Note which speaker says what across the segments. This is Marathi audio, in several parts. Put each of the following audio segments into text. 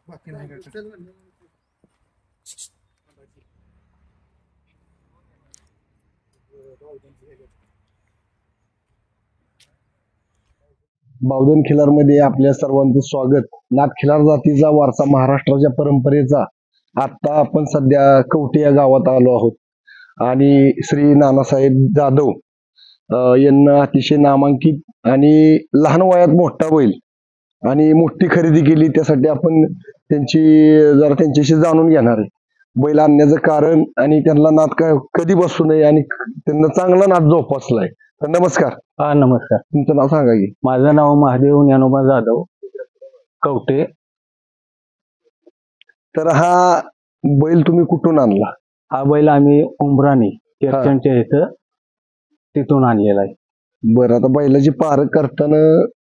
Speaker 1: बाकी नाही बावधन खिलार मध्ये आपल्या सर्वांचं स्वागत. नाथ खिलार जातीचा वारसा महाराष्ट्राच्या परंपरेचा आता आपण सध्या कवठे या गावात आलो आहोत आणि श्री नानासाहेब जाधव यांना अतिशय नामांकित आणि लहान वयात मोठा बैल आणि मोठी खरेदी केली. त्यासाठी आपण त्यांच्याशी जाणून घेणार आहे. बैल आणण्याचं कारण आणि त्यांना नाद कधी बसू नये आणि त्यांना चांगला नाद जोपासलाय. तर नमस्कार.
Speaker 2: हा नमस्कार.
Speaker 1: तुमचं नाव सांगा की.
Speaker 2: माझं नाव महादेव ज्ञानोबा जाधव कवठे.
Speaker 1: तर हा बैल तुम्ही कुठून आणला?
Speaker 2: हा बैल आम्ही उंबराणी केरचणच्या इथं तिथून आणलेला आहे.
Speaker 1: बरं, आता बैलाची पारख करताना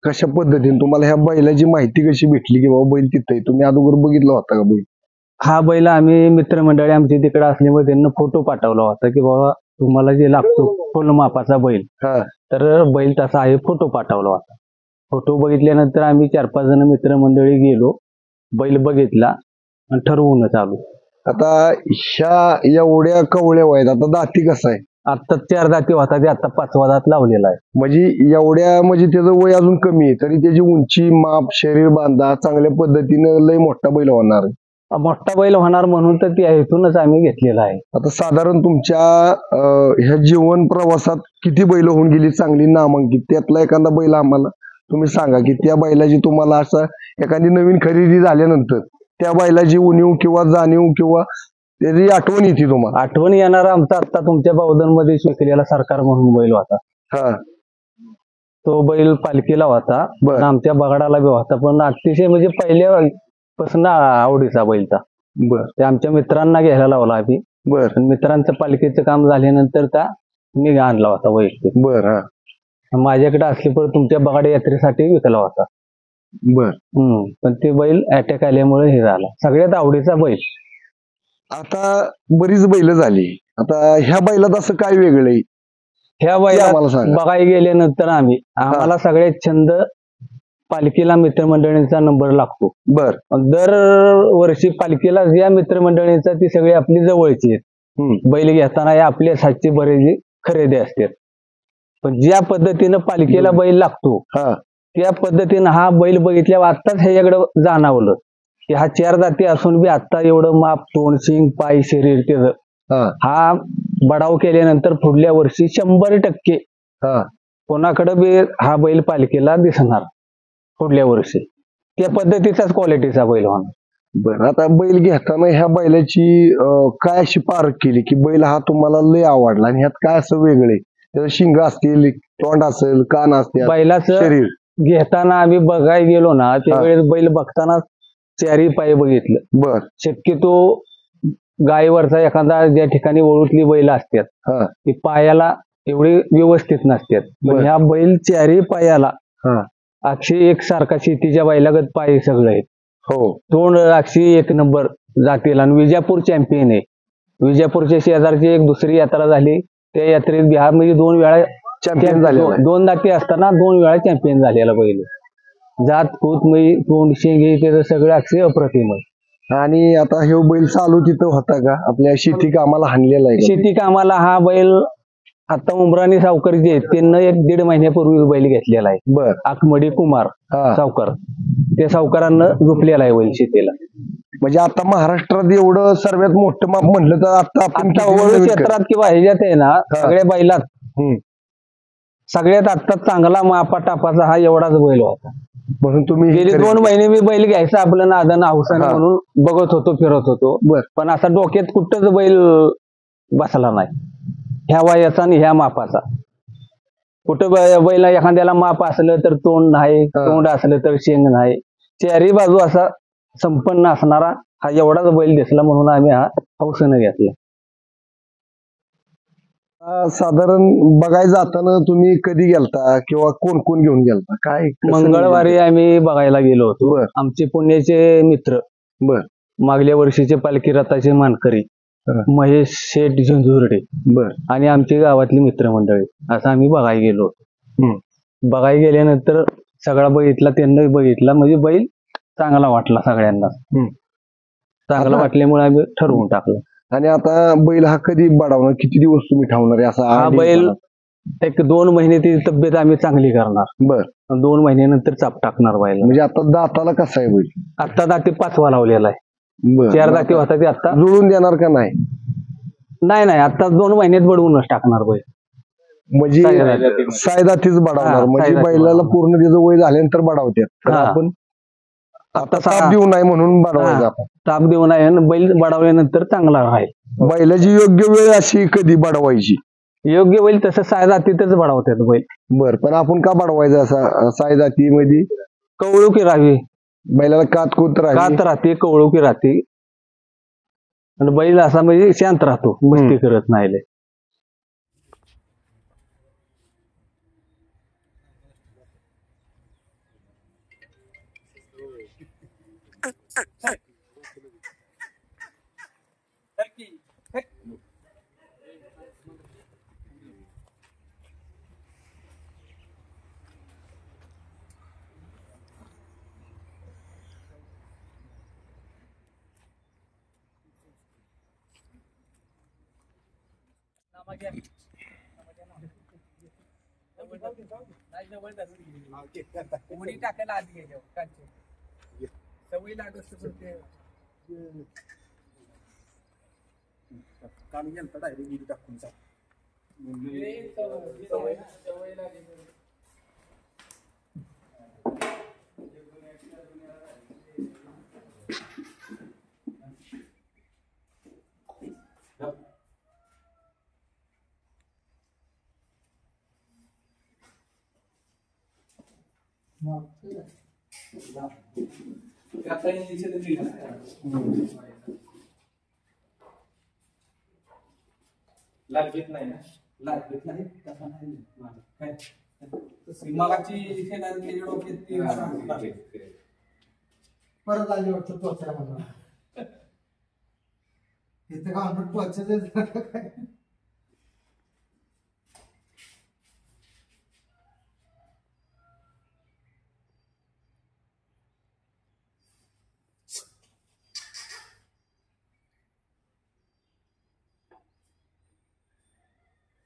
Speaker 1: कशा पद्धतीने तुम्हाला ह्या बैलाची माहिती कशी भेटली की बाबा बैल तिथे तुम्ही अगोदर बघितला होता का बैल?
Speaker 2: हा बैल आम्ही मित्रमंडळी आमची तिकडे असल्यामुळे त्यांना फोटो पाठवला होता की बाबा तुम्हाला जे लागतो फुल मापाचा बैल, तर बैल तसा आहे. फोटो पाठवला होता. फोटो बघितल्यानंतर आम्ही 4-5 जण मित्रमंडळी गेलो, बैल बघितला आणि ठरवूनच आलो.
Speaker 1: आता ह्या एवढ्या कवळ्या वयात आता दाती कसा आहे?
Speaker 2: आता 4 दाती होता, ते आता 5वा दात लावलेला आहे.
Speaker 1: म्हणजे त्याचं वय अजून कमी आहे तरी त्याची उंची माप शरीर बांधा चांगल्या पद्धतीनं लय मोठा बैल होणार आहे.
Speaker 2: मोठा बैल होणार म्हणून तर त्या हेतूनच आम्ही घेतलेला आहे.
Speaker 1: आता साधारण तुमच्या ह्या जीवन प्रवासात किती बैल होऊन गेली चांगली नामांकित? त्यातला एखादा बैल आम्हाला तुम्ही सांगा की त्या बैलाची तुम्हाला असं एखादी नवीन खरेदी झाल्यानंतर त्या बैलाची उणीव किंवा जाणीव किंवा त्याची आठवण येते तुम्हाला?
Speaker 2: आठवण येणार आमचा आता तुमच्या बावधन मध्ये शिकलेला सरकार म्हणून बैल होता. तो बैल पालखीला होता, आमच्या बगाडाला बी होता, पण अतिशय म्हणजे पहिल्यापासून आवडीचा बैल था. ते आमच्या मित्रांना घ्यायला लावला आम्ही. मित्रांचं पालखीचं काम झाल्यानंतर त्या मी आणला होता बैल. माझ्याकडे असले पण तुमच्या बगाड यात्रेसाठी विकला होता. पण ते बैल अटॅक आल्यामुळे हे झाला. सगळ्यात आवडीचा बैल.
Speaker 1: आता बरीच बैल झाली, आता ह्या बैलात असं काय वेगळं आहे?
Speaker 2: ह्या बैलाला बघायला गेल्यानंतर आम्हाला सगळ्यात छंद पालखीला मित्रमंडळींचा नंबर लागतो. दर वर्षी पालखीला ज्या मित्रमंडळींचा ती सगळी आपली जवळची आहेत. बैल घेताना या आपल्या साची बरेच खरेदी असतात, पण ज्या पद्धतीनं पालखीला बैल लागतो त्या पद्धतीनं हा बैल बघितल्यावर आत्ताच ह्याच्याकडे जाणवलं की हा 4 दाती असून बी आता एवढं माप, तोंड, शिंग, पाय, शरीर त्याचं हा बडाव केल्यानंतर पुढल्या वर्षी 100% कोणाकडे बी हा बैल पालखीला दिसणार पुढल्या वर्षी. त्या पद्धतीचाच क्वालिटीचा बैल होणार.
Speaker 1: बरं, आता बैल घेताना ह्या बैलाची काय अशी पारख केली की बैल हा तुम्हाला लय आवडला आणि ह्यात काय असं वेगळे? त्याचं शिंग असतील, तोंड असेल, कान असतील,
Speaker 2: बैलाचं
Speaker 1: शरीर
Speaker 2: घेताना आम्ही बघायला गेलो ना त्यावेळेस बैल बघताना 4ही पाय बघितलं. शक्यतो गायीवरचा एखादा ज्या ठिकाणी ओळखली बैल असतात ती पायाला एवढी व्यवस्थित नसतात, पण ह्या बैल 4ही पायाला अक्षी एकसारखा शेतीच्या बैलागत पाय सगळे आहेत. तोंड अक्षी 1 नंबर जातील आणि विजापूर चॅम्पियन आहे. विजापूरच्या शेजारची एक दुसरी यात्रा झाली, त्या यात्रेत बिहार मध्ये 2 वेळा चॅम्पियन झाले. 2 दाती असताना 2 वेळा चॅम्पियन झालेला बैल. जात कूत तोंड शेंगे त्याचं सगळं अक्षय अप्रतिम आहे.
Speaker 1: आणि आता हे बैल चालू तिथं होता का आपल्या शेती कामाला हाणलेला आहे?
Speaker 2: शेती कामाला हा बैल आता उमराणी सावकर जे त्यांना 1-1.5 महिन्यापूर्वी बैल घेतलेला आहे. आकमडी कुमार सावकर, त्या सावकारांना झोपलेला आहे बैल शेतीला.
Speaker 1: म्हणजे आता महाराष्ट्रात एवढं सर्वात मोठं माप म्हणलं तर आता
Speaker 2: क्षेत्रात किंवा ह्याच्यात आहे ना सगळ्या बैलात सगळ्यात आता चांगला मापा टापाचा हा एवढाच बैल होता.
Speaker 1: म्हणून तुम्ही
Speaker 2: गेली 2 महिने मी बैल घ्यायचा आपलं नादन हौसाने म्हणून बघत होतो, फिरत होतो, पण असा डोक्यात कुठंच बैल बसला नाही ह्या वयाचा आणि ह्या मापाचा. कुठं बैल एखाद्याला माप असलं तर तोंड नाही, तोंड असलं तर शेंग नाही, 4ही बाजू असा संपन्न असणारा हा एवढाच बैल दिसला म्हणून आम्ही हा हौसेने घेतला.
Speaker 1: साधारण बघायला जाताना तुम्ही कधी गेलता किंवा कोण कोण घेऊन गेलता? काय
Speaker 2: मंगळवारी आम्ही बघायला गेलो होतो. आमचे पुण्याचे मित्र मागल्या वर्षीचे पालखी रथाचे मानकरी
Speaker 1: हा.
Speaker 2: महेश शेठ झंझुर्डे
Speaker 1: बर
Speaker 2: आणि आमची गावातली मित्रमंडळी असं आम्ही बघायला गेलो होतो.
Speaker 1: हम्म.
Speaker 2: बघायला गेल्यानंतर सगळा बघितला, त्यांना बघितला, म्हणजे बैल चांगला वाटला सगळ्यांना.
Speaker 1: हम्म.
Speaker 2: चांगला
Speaker 1: आता-
Speaker 2: वाटल्यामुळे आम्ही ठरवून टाकलं.
Speaker 1: आणि आता बैल हा कधी बडावणार, किती दिवस तुम्ही ठेवणार आहे असा
Speaker 2: हा
Speaker 1: आठ
Speaker 2: बैल
Speaker 1: दिवसाला?
Speaker 2: एक 2 महिने ती तब्येत आम्ही चांगली करणार.
Speaker 1: बर
Speaker 2: 2 महिन्यानंतर चाप टाकणार बैल.
Speaker 1: म्हणजे आता दाताला कसा आहे बैल?
Speaker 2: आता दाती 5वा लावलेला आहे.
Speaker 1: बर
Speaker 2: 4 दाती होता ते आता
Speaker 1: जुळून देणार का नाही?
Speaker 2: नाही आता 2 महिन्यात बडवूनच टाकणार बैल.
Speaker 1: म्हणजे
Speaker 2: सायदातीमध्ये.
Speaker 1: सायदातीच बडावणार,
Speaker 2: हा,
Speaker 1: म्हणजे
Speaker 2: सायदाती
Speaker 1: बैलाला
Speaker 2: बडावणार.
Speaker 1: पूर्ण त्याचं वय झाल्यानंतर बडावतात. तर
Speaker 2: हा.
Speaker 1: आपण
Speaker 2: आता
Speaker 1: ताप देऊ नये म्हणून बडवायचं
Speaker 2: हा.
Speaker 1: आपण.
Speaker 2: ताप देऊ नये आणि बैल बडावल्यानंतर चांगला राहील.
Speaker 1: बैलाची योग्य वेळ अशी कधी बडवायची?
Speaker 2: योग्य बैल तसं सायदातीतच बडावतात बैल.
Speaker 1: बर पण आपण का बडवायचं असा सायदाती मध्ये?
Speaker 2: कवळुकी राहावी,
Speaker 1: बैलाला कातकूत राहील.
Speaker 2: कात राहते, कवळुकी राहते आणि बैल असा म्हणजे शांत राहतो, मस्ती करत नाही लय.
Speaker 3: उडी टाकायला आधी गेल्यावर कालचे सवय लागत काल गेलता डायरेक्ट उडी टाकून सवय लागली. लागत नाही ना, लागत नाही तसा नाही काय मगाची परत आली वाटतं पोचायला मला इथं का पोचायचं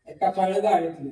Speaker 3: एका काळ गाडीतली